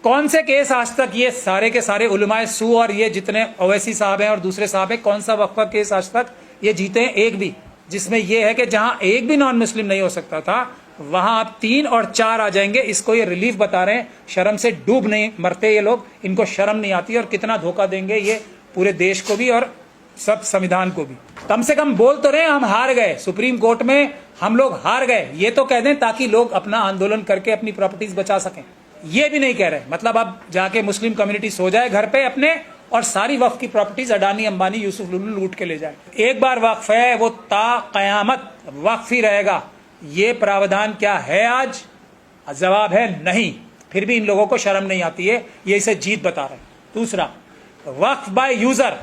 कौन से केस आज तक ये सारे के सारे उलमाए सू और ये जितने ओवैसी साहब हैं और दूसरे साहब हैं, कौन सा वक्फ का केस आज तक ये जीते हैं? एक भी, जिसमें ये है कि जहां एक भी नॉन मुस्लिम नहीं हो सकता था वहां आप 3 और 4 आ जाएंगे। इसको ये रिलीफ बता रहे हैं, शर्म से डूब नहीं मरते ये लोग, इनको शर्म नहीं आती और कितना धोखा देंगे ये पूरे देश को भी और सब संविधान को भी। कम से कम बोल तो रहे हम हार गए, सुप्रीम कोर्ट में हम लोग हार गए, ये तो कह दें ताकि लोग अपना आंदोलन करके अपनी प्रॉपर्टीज बचा सकें। ये भी नहीं कह रहे, मतलब अब जाके मुस्लिम कम्युनिटी सो जाए घर पे अपने और सारी वक्फ की प्रॉपर्टीज अडानी अंबानी यूसुफ लुल्लू लूट के ले जाए। एक बार वक्फ है वो ता कयामत वक्फ ही रहेगा। ये प्रावधान क्या है आज? जवाब है नहीं। फिर भी इन लोगों को शर्म नहीं आती है, ये इसे जीत बता रहे हैं। दूसरा, वक्फ बाय यूजर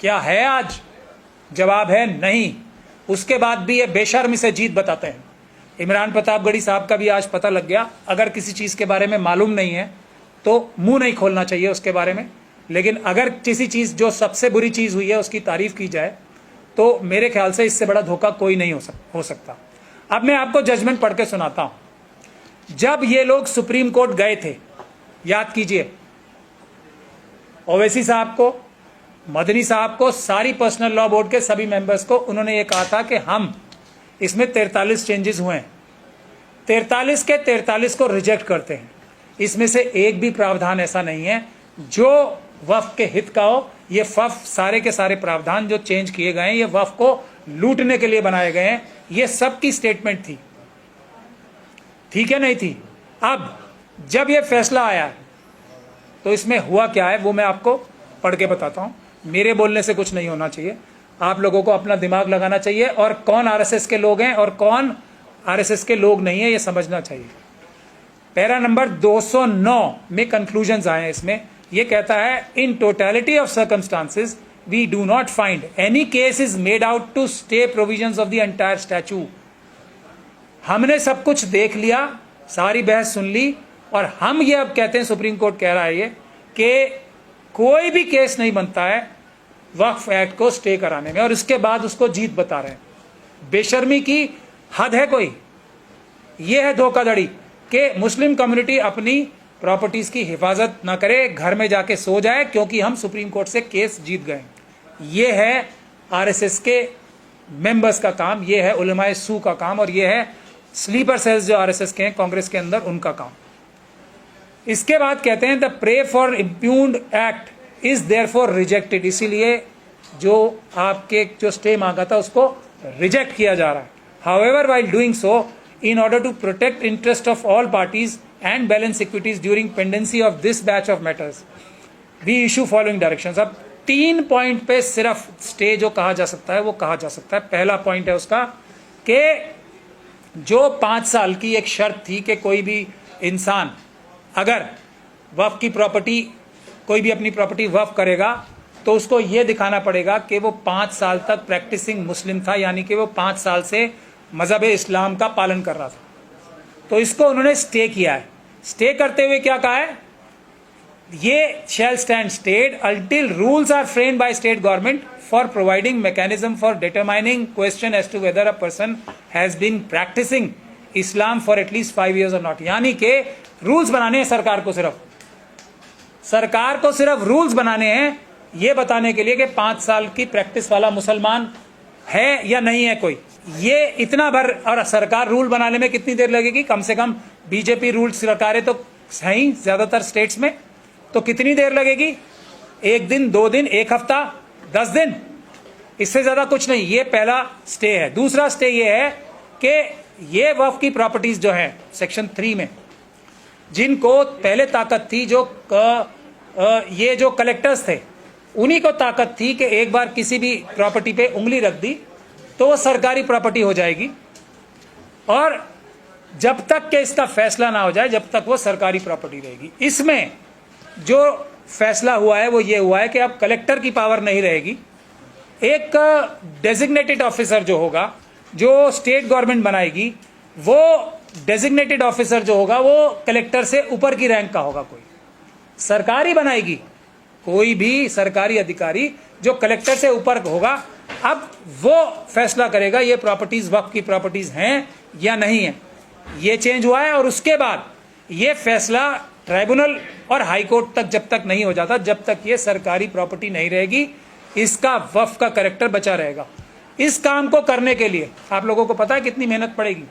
क्या है आज? जवाब है नहीं। उसके बाद भी ये बेशर्मी से जीत बताते हैं। इमरान प्रतापगढ़ी साहब का भी आज पता लग गया। अगर किसी चीज के बारे में मालूम नहीं है तो मुंह नहीं खोलना चाहिए उसके बारे में, लेकिन अगर किसी चीज जो सबसे बुरी चीज हुई है उसकी तारीफ की जाए तो मेरे ख्याल से इससे बड़ा धोखा कोई नहीं हो सकता। अब मैं आपको जजमेंट पढ़ के सुनाता हूं। जब ये लोग सुप्रीम कोर्ट गए थे, याद कीजिए, ओवैसी साहब को, मदनी साहब को, सारी पर्सनल लॉ बोर्ड के सभी मेंबर्स को उन्होंने ये कहा था कि हम इसमें 43 चेंजेस हुए हैं, 43 के 43 को रिजेक्ट करते हैं। इसमें से एक भी प्रावधान ऐसा नहीं है जो वक्फ के हित का हो। ये वक्फ सारे के सारे प्रावधान जो चेंज किए गए हैं ये वक्फ को लूटने के लिए बनाए गए हैं। ये सबकी स्टेटमेंट थी, ठीक है, नहीं थी। अब जब ये फैसला आया तो इसमें हुआ क्या है वो मैं आपको पढ़ के बताता हूं। मेरे बोलने से कुछ नहीं होना चाहिए, आप लोगों को अपना दिमाग लगाना चाहिए और कौन आरएसएस के लोग हैं और कौन आरएसएस के लोग नहीं है ये समझना चाहिए। पैरा नंबर 209 में कंक्लूजन्स आए हैं। इसमें ये कहता है, in totality of circumstances we do not find any case is made out to stay provisions of the entire statue. हमने सब कुछ देख लिया, सारी बहस सुन ली और हम ये अब कहते हैं, सुप्रीम कोर्ट कह रहा है ये कि कोई भी केस नहीं बनता है वक्फ एक्ट को स्टे कराने में, और इसके बाद उसको जीत बता रहे हैं। बेशर्मी की हद है कोई। ये है धोखाधड़ी कि मुस्लिम कम्युनिटी अपनी प्रॉपर्टीज की हिफाजत ना करे, घर में जाके सो जाए क्योंकि हम सुप्रीम कोर्ट से केस जीत गए। ये है आरएसएस के मेंबर्स का काम, ये है उलमाए सू का काम और ये है स्लीपर सेल्स जो आरएसएस के हैं कांग्रेस के अंदर, उनका काम। इसके बाद कहते हैं the prey for इम्प्यून्ड act is therefore rejected. इसीलिए जो आपके जो स्टे मांगा था उसको रिजेक्ट किया जा रहा है। However while doing so, in order to protect interest of all parties and balance equities during pendency of this batch of matters, we issue following directions। अब 3 पॉइंट पे सिर्फ स्टे जो कहा जा सकता है वो कहा जा सकता है। पहला पॉइंट है उसका कि जो 5 साल की एक शर्त थी कि कोई भी इंसान अगर वक्फ की प्रॉपर्टी, कोई भी अपनी प्रॉपर्टी वक्फ करेगा तो उसको ये दिखाना पड़ेगा कि वो 5 साल तक प्रैक्टिसिंग मुस्लिम था, यानी कि वो 5 साल से मजहब इस्लाम का पालन कर रहा था। तो इसको उन्होंने स्टे किया है। स्टे करते हुए क्या कहा है, ये shall stand stead until rules are framed by state government for providing mechanism for determining question as to whether a person has been practicing Islam for at least 5 years or not। यानी कि rules बनाने हैं सरकार को सिर्फ rules बनाने हैं ये बताने के लिए कि 5 साल की प्रैक्टिस वाला मुसलमान है या नहीं है कोई। ये इतना भर, और सरकार रूल बनाने में कितनी देर लगेगी? कम से कम बीजेपी रूल सरकारें तो सही ज्यादातर स्टेट्स में, तो कितनी देर लगेगी? 1 दिन, 2 दिन, 1 हफ्ता, 10 दिन, इससे ज्यादा कुछ नहीं। ये पहला स्टे है। दूसरा स्टे ये है कि ये वक्फ की प्रॉपर्टीज जो है सेक्शन 3 में, जिनको पहले ताकत थी, जो ये जो कलेक्टर्स थे उन्हीं को ताकत थी कि एक बार किसी भी प्रॉपर्टी पे उंगली रख दी तो वो सरकारी प्रॉपर्टी हो जाएगी, और जब तक कि इसका फैसला ना हो जाए जब तक वो सरकारी प्रॉपर्टी रहेगी। इसमें जो फैसला हुआ है वो ये हुआ है कि अब कलेक्टर की पावर नहीं रहेगी। एक डेजिग्नेटेड ऑफिसर जो होगा, जो स्टेट गवर्नमेंट बनाएगी, वो डेजिग्नेटेड ऑफिसर जो होगा वो कलेक्टर से ऊपर की रैंक का होगा। कोई सरकारी बनाएगी, कोई भी सरकारी अधिकारी जो कलेक्टर से ऊपर होगा, अब वो फैसला करेगा ये प्रॉपर्टीज वक्फ की प्रॉपर्टीज हैं या नहीं है। ये चेंज हुआ है। और उसके बाद ये फैसला ट्राइब्यूनल और हाई कोर्ट तक जब तक नहीं हो जाता, जब तक ये सरकारी प्रॉपर्टी नहीं रहेगी, इसका वक्फ का कैरेक्टर बचा रहेगा। इस काम को करने के लिए आप लोगों को पता है कितनी मेहनत पड़ेगी।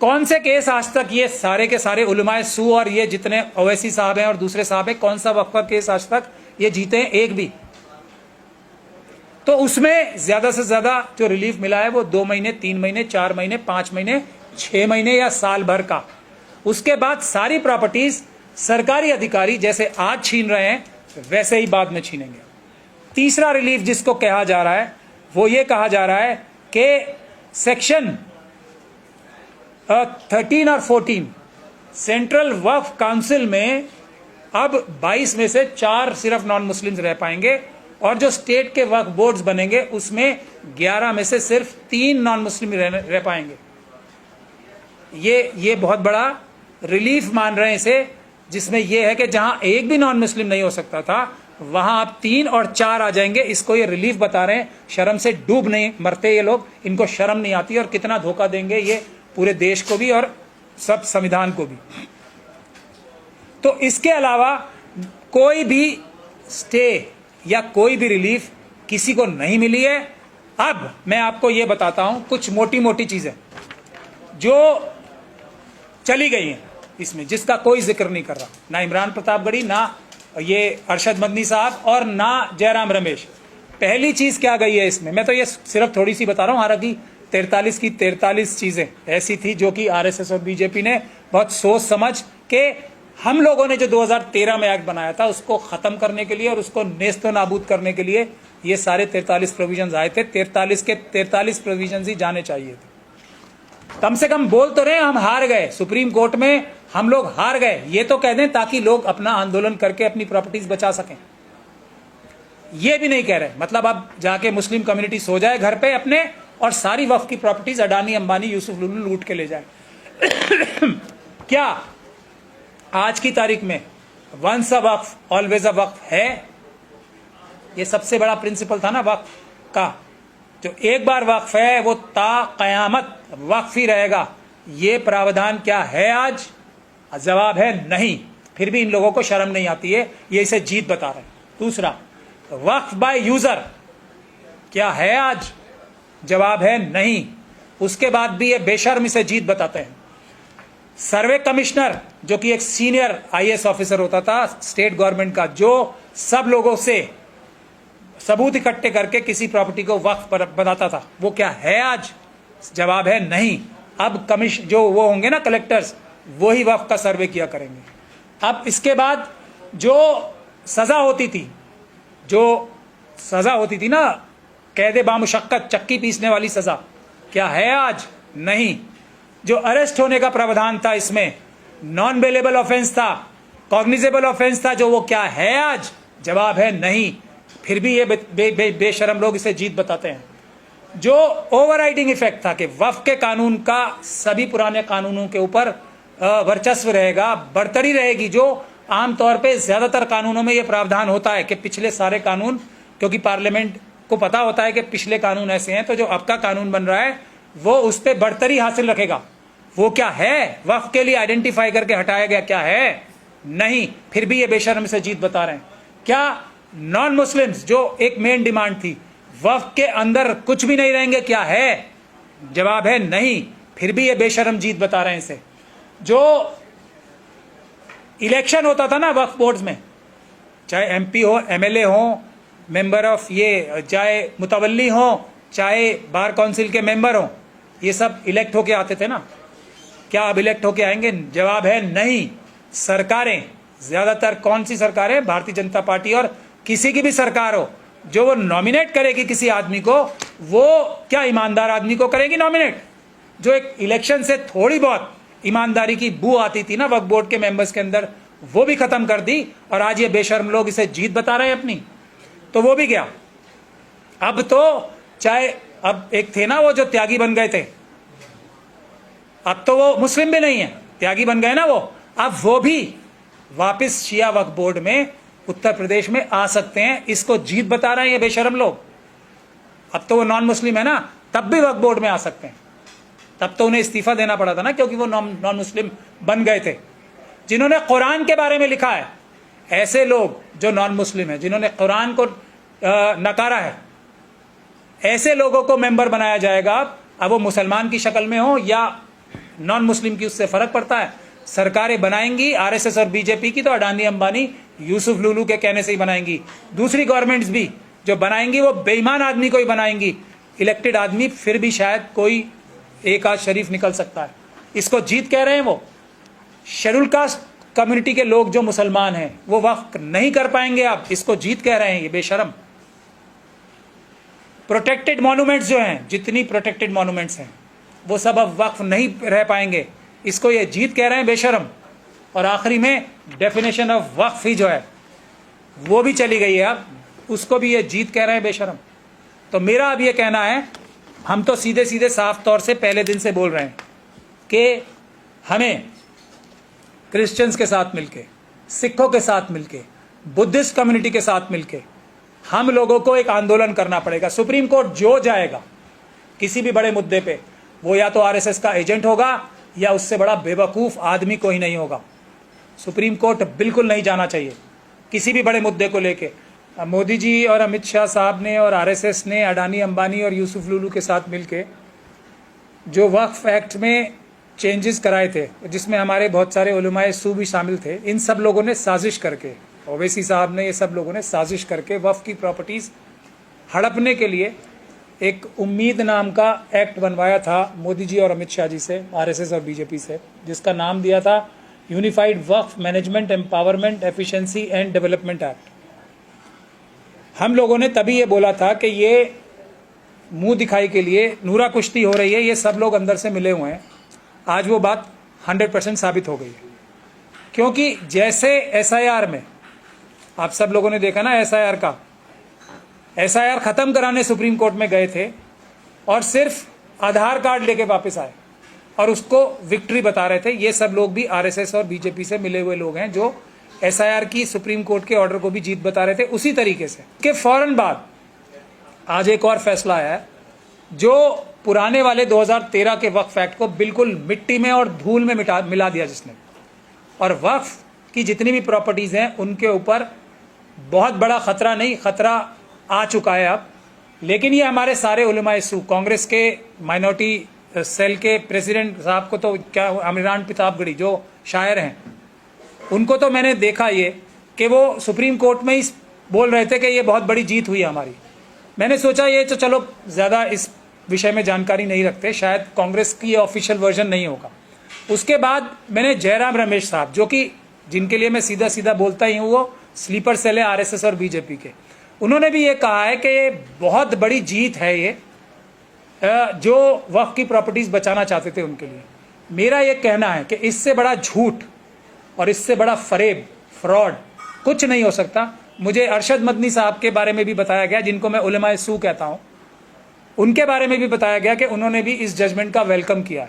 कौन से केस आज तक ये सारे के सारे उलमाए सू और ये जितने ओवैसी साहब हैं और दूसरे साहब हैं, कौन सा वक्फ का केस आज तक ये जीते हैं? एक भी। तो उसमें ज्यादा से ज्यादा जो रिलीफ मिला है वो 2 महीने, 3 महीने, 4 महीने, 5 महीने, 6 महीने या साल भर का। उसके बाद सारी प्रॉपर्टीज सरकारी अधिकारी जैसे आज छीन रहे हैं वैसे ही बाद में छीनेंगे। तीसरा रिलीफ जिसको कहा जा रहा है वो ये कहा जा रहा है कि सेक्शन 13 और 14 सेंट्रल वक्फ काउंसिल में अब 22 में से 4 सिर्फ नॉन मुस्लिम्स रह पाएंगे और जो स्टेट के वक्फ बोर्ड्स बनेंगे उसमें 11 में से सिर्फ 3 नॉन मुस्लिम रह पाएंगे। ये बहुत बड़ा रिलीफ मान रहे हैं इसे, जिसमें यह है कि जहां एक भी नॉन मुस्लिम नहीं हो सकता था वहां अब 3 और 4 आ जाएंगे। इसको ये रिलीफ बता रहे हैं। शर्म से डूब नहीं मरते ये लोग, इनको शर्म नहीं आती और कितना धोखा देंगे ये पूरे देश को भी और सब संविधान को भी। तो इसके अलावा कोई भी स्टे या कोई भी रिलीफ किसी को नहीं मिली है। अब मैं आपको यह बताता हूं कुछ मोटी मोटी चीजें जो चली गई हैं इसमें, जिसका कोई जिक्र नहीं कर रहा, ना इमरान प्रतापगढ़ी, ना ये अरशद मदनी साहब और ना जयराम रमेश। पहली चीज क्या गई है इसमें, मैं तो ये सिर्फ थोड़ी सी बता रहा हूं। हालांकि 43 की 43 चीजें ऐसी थी जो कि आरएसएस और बीजेपी ने बहुत सोच समझ के, हम लोगों ने जो 2013 में एक्ट बनाया था उसको खत्म करने के लिए और उसको नेस्तो नाबूद करने के लिए ये सारे 43 प्रोविजंस आए थे। 43 के 43 प्रोविजंस ही जाने चाहिए थे। कम से कम बोल तो रहे हम हार गए, सुप्रीम कोर्ट में हम लोग हार गए, ये तो कह दें ताकि लोग अपना आंदोलन करके अपनी प्रॉपर्टीज बचा सकें। ये भी नहीं कह रहे, मतलब अब जाके मुस्लिम कम्युनिटी सो जाए घर पे अपने और सारी वक्फ की प्रॉपर्टीज अडानी अंबानी यूसुफ लुल्लू लूट के ले जाए। क्या आज की तारीख में once a Waqf always a वक्फ है? ये सबसे बड़ा प्रिंसिपल था ना वक्फ का, जो एक बार वक्फ है वो ता कयामत वक्फ ही रहेगा। ये प्रावधान क्या है आज? जवाब है नहीं। फिर भी इन लोगों को शर्म नहीं आती है, ये इसे जीत बता रहे हैं। दूसरा, वक्फ बाय यूजर क्या है आज? जवाब है नहीं। उसके बाद भी ये बेशर्म इसे जीत बताते हैं। सर्वे कमिश्नर जो कि एक सीनियर आईएएस ऑफिसर होता था स्टेट गवर्नमेंट का, जो सब लोगों से सबूत इकट्ठे करके किसी प्रॉपर्टी को वक्फ बताता था, वो क्या है आज? जवाब है नहीं। अब जो वो होंगे ना कलेक्टर्स, वो ही वक्फ का सर्वे किया करेंगे। अब इसके बाद जो सजा होती थी ना, कैदे बामुशक्कत, चक्की पीसने वाली सजा, क्या है आज? नहीं। जो अरेस्ट होने का प्रावधान था इसमें, नॉन बेलेबल ऑफेंस था, कॉग्निजेबल ऑफेंस था, जो वो क्या है आज? जवाब है नहीं। फिर भी ये बेशरम लोग इसे जीत बताते हैं। जो ओवरराइडिंग इफेक्ट था कि वक्फ के कानून का सभी पुराने कानूनों के ऊपर वर्चस्व रहेगा, बढ़तरी रहेगी, जो आमतौर पे ज्यादातर कानूनों में यह प्रावधान होता है कि पिछले सारे कानून, क्योंकि पार्लियामेंट को पता होता है कि पिछले कानून ऐसे हैं, तो जो अब का कानून बन रहा है वो उस पर बढ़तरी हासिल रखेगा। वो क्या है? वक्फ के लिए आइडेंटिफाई करके हटाया गया, क्या है? नहीं। फिर भी ये बेशर्म से जीत बता रहे हैं। क्या नॉन मुस्लिम्स, जो एक मेन डिमांड थी, वक्फ के अंदर कुछ भी नहीं रहेंगे, क्या है? जवाब है नहीं। फिर भी ये बेशर्म जीत बता रहे हैं इसे। जो इलेक्शन होता था ना वक्फ बोर्ड्स में, चाहे एमपी हो, एमएलए हो, मेंबर ऑफ ये, चाहे मुतवल्ली हो, चाहे बार काउंसिल के मेंबर हो, ये सब इलेक्ट होके आते थे ना। क्या अब इलेक्ट होके आएंगे? जवाब है नहीं। सरकारें, ज्यादातर कौन सी सरकारें? भारतीय जनता पार्टी और किसी की भी सरकार हो, जो वो नॉमिनेट करेगी किसी आदमी को, वो क्या ईमानदार आदमी को करेगी नॉमिनेट? जो एक इलेक्शन से थोड़ी बहुत ईमानदारी की बू आती थी ना वक्फ बोर्ड के मेंबर्स के अंदर, वो भी खत्म कर दी और आज ये बेशर्म लोग इसे जीत बता रहे हैं अपनी। तो वो भी गया। अब तो चाहे अब एक थे ना वो जो त्यागी बन गए थे, अब तो वो मुस्लिम भी नहीं है, त्यागी बन गए ना वो, अब वो भी वापस शिया वक्फ बोर्ड में उत्तर प्रदेश में आ सकते हैं। इसको जीत बता रहे हैं ये बेशरम लोग। अब तो वो नॉन मुस्लिम है ना, तब भी वक्फ बोर्ड में आ सकते हैं। तब तो उन्हें इस्तीफा देना पड़ा था ना, क्योंकि वो नॉन मुस्लिम बन गए थे। जिन्होंने कुरान के बारे में लिखा है, ऐसे लोग जो नॉन मुस्लिम हैं, जिन्होंने कुरान को नकारा है, ऐसे लोगों को मेंबर बनाया जाएगा। अब वो मुसलमान की शक्ल में हो या नॉन मुस्लिम की, उससे फर्क पड़ता है। सरकारें बनाएंगी आरएसएस और बीजेपी की तो अडानी अंबानी यूसुफ लुलू के कहने से ही बनाएंगी। दूसरी गवर्नमेंट्स भी जो बनाएंगी वो बेईमान आदमी को ही बनाएंगी। इलेक्टेड आदमी फिर भी शायद कोई एक आध शरीफ निकल सकता है। इसको जीत कह रहे हैं वो। शेड्यूल कास्ट कम्युनिटी के लोग जो मुसलमान हैं वो वक्फ नहीं कर पाएंगे। आप इसको जीत कह रहे हैं, ये बेशरम। प्रोटेक्टेड मॉन्यूमेंट्स जो हैं, जितनी प्रोटेक्टेड मॉन्यूमेंट्स हैं वो सब अब वक्फ नहीं रह पाएंगे, इसको ये जीत कह रहे हैं, बेशरम। और आखिरी में डेफिनेशन ऑफ वक्फ ही जो है वो भी चली गई है, अब उसको भी ये जीत कह रहे हैं, बेशरम। तो मेरा अब ये कहना है, हम तो सीधे सीधे साफ तौर से पहले दिन से बोल रहे हैं कि हमें क्रिश्चियंस के साथ मिलके, सिखों के साथ मिलके, बुद्धिस्ट कम्युनिटी के साथ मिलके हम लोगों को एक आंदोलन करना पड़ेगा। सुप्रीम कोर्ट जो जाएगा किसी भी बड़े मुद्दे पे, वो या तो आरएसएस का एजेंट होगा या उससे बड़ा बेवकूफ आदमी कोई नहीं होगा। सुप्रीम कोर्ट बिल्कुल नहीं जाना चाहिए किसी भी बड़े मुद्दे को लेके। मोदी जी और अमित शाह साहब ने और आरएसएस ने अडानी अंबानी और यूसुफ लुलू के साथ मिलके जो वक्फ एक्ट में चेंजेस कराए थे, जिसमें हमारे बहुत सारे उलमाए सू भी शामिल थे, इन सब लोगों ने साजिश करके, ओवैसी साहब ने, ये सब लोगों ने साजिश करके वक्फ की प्रॉपर्टीज हड़पने के लिए एक उम्मीद नाम का एक्ट बनवाया था मोदी जी और अमित शाह जी से, आरएसएस और बीजेपी से, जिसका नाम दिया था unified Waqf management empowerment efficiency and development act. हम लोगों ने तभी ये बोला था कि ये मुंह दिखाई के लिए नूरा कुश्ती हो रही है, ये सब लोग अंदर से मिले हुए हैं। आज वो बात 100% साबित हो गई है, क्योंकि जैसे एसआईआर में आप सब लोगों ने देखा ना, एसआईआर खत्म कराने सुप्रीम कोर्ट में गए थे और सिर्फ आधार कार्ड लेके वापस आए और उसको विक्ट्री बता रहे थे। ये सब लोग भी आरएसएस और बीजेपी से मिले हुए लोग हैं जो एसआईआर की सुप्रीम कोर्ट के ऑर्डर को भी जीत बता रहे थे उसी तरीके से। के फौरन बाद आज एक और फैसला आया है जो पुराने वाले 2013 के वक्फ एक्ट को बिल्कुल मिट्टी में और धूल में मिला दिया जिसने, और वक्फ की जितनी भी प्रॉपर्टीज हैं उनके ऊपर बहुत बड़ा खतरा नहीं, खतरा आ चुका है अब। लेकिन ये हमारे सारे उलमाए सू, कांग्रेस के माइनॉरिटी सेल के प्रेसिडेंट साहब को तो क्या, अमीरान प्रतापगढ़ी जो शायर हैं, उनको तो मैंने देखा ये कि वो सुप्रीम कोर्ट में ही बोल रहे थे कि ये बहुत बड़ी जीत हुई है हमारी। मैंने सोचा ये तो चलो ज़्यादा इस विषय में जानकारी नहीं रखते, शायद कांग्रेस की ऑफिशियल वर्जन नहीं होगा। उसके बाद मैंने जयराम रमेश साहब, जो कि जिनके लिए मैं सीधा सीधा बोलता ही हूँ, वो स्लीपर सेल है आरएसएस और बीजेपी के, उन्होंने भी ये कहा है कि ये बहुत बड़ी जीत है ये, जो वक्फ की प्रॉपर्टीज बचाना चाहते थे उनके लिए। मेरा ये कहना है कि इससे बड़ा झूठ और इससे बड़ा फरेब, फ्रॉड कुछ नहीं हो सकता। मुझे अरशद मदनी साहब के बारे में भी बताया गया, जिनको मैं उलमाए सू कहता हूँ, उनके बारे में भी बताया गया कि उन्होंने भी इस जजमेंट का वेलकम किया।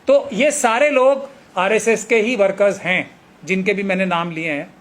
तो ये सारे लोग आरएसएस के ही वर्कर्स हैं जिनके भी मैंने नाम लिए हैं।